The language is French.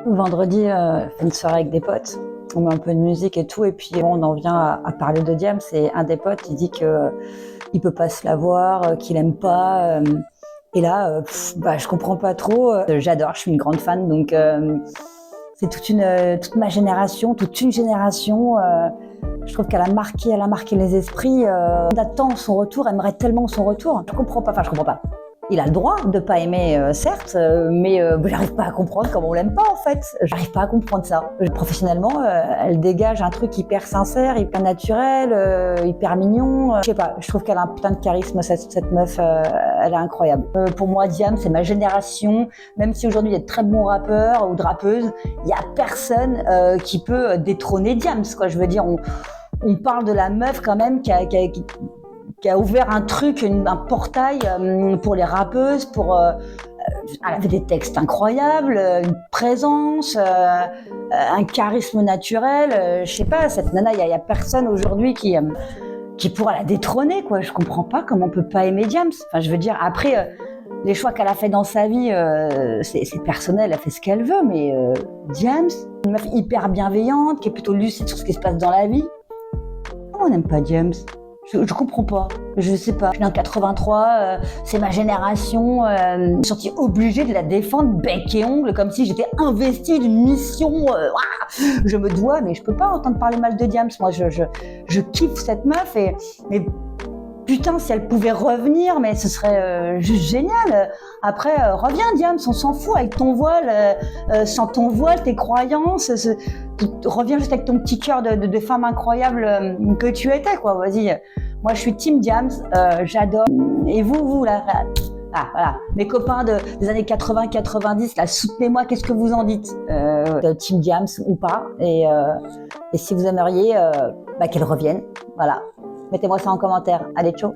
Vendredi, fait une soirée avec des potes. On met un peu de musique et tout, et puis on en vient à parler de Diams. Et un des potes, il dit que il peut pas se la voir, qu'il aime pas. Et là, je comprends pas trop. J'adore, je suis une grande fan, donc c'est toute ma génération, toute une génération. Je trouve qu'elle a marqué les esprits. On attend son retour, aimerait tellement son retour. Je comprends pas. Il a le droit de pas aimer, certes, mais j'arrive pas à comprendre comment on l'aime pas en fait. J'arrive pas à comprendre ça. Professionnellement, elle dégage un truc hyper sincère, hyper naturel, hyper mignon. Je sais pas, je trouve qu'elle a un putain de charisme, cette meuf, elle est incroyable. Pour moi, Diam, c'est ma génération. Même si aujourd'hui il y a de très bons rappeurs ou de rappeuses, il y a personne qui peut détrôner Diams, quoi. Je veux dire, on parle de la meuf quand même qui a ouvert un truc, un portail pour les rappeuses, elle avait des textes incroyables, une présence, un charisme naturel. Je sais pas, cette nana, il y a personne aujourd'hui qui pourra la détrôner, quoi. Je comprends pas comment on peut pas aimer Diams. Enfin, je veux dire, après, les choix qu'elle a fait dans sa vie, c'est personnel, elle fait ce qu'elle veut, mais Diams, une meuf hyper bienveillante, qui est plutôt lucide sur ce qui se passe dans la vie. Pourquoi on n'aime pas Diams ? Je comprends pas, je sais pas. Je suis en 83, c'est ma génération. Je suis sentie obligée de la défendre bec et ongle, comme si j'étais investie d'une mission. Je me dois, mais je peux pas entendre parler mal de Diams. Moi, je kiffe cette meuf mais putain, si elle pouvait revenir, mais ce serait juste génial. Après, reviens Diams, on s'en fout avec ton voile, sans ton voile, tes croyances. Reviens juste avec ton petit cœur de femme incroyable que tu étais, quoi. Vas-y. Moi, je suis team Diams, j'adore. Et vous, là, voilà. Mes copains des années 80-90, là, soutenez-moi, qu'est-ce que vous en dites team Diams ou pas, et si vous aimeriez qu'elle revienne, voilà. Mettez-moi ça en commentaire. Allez, ciao.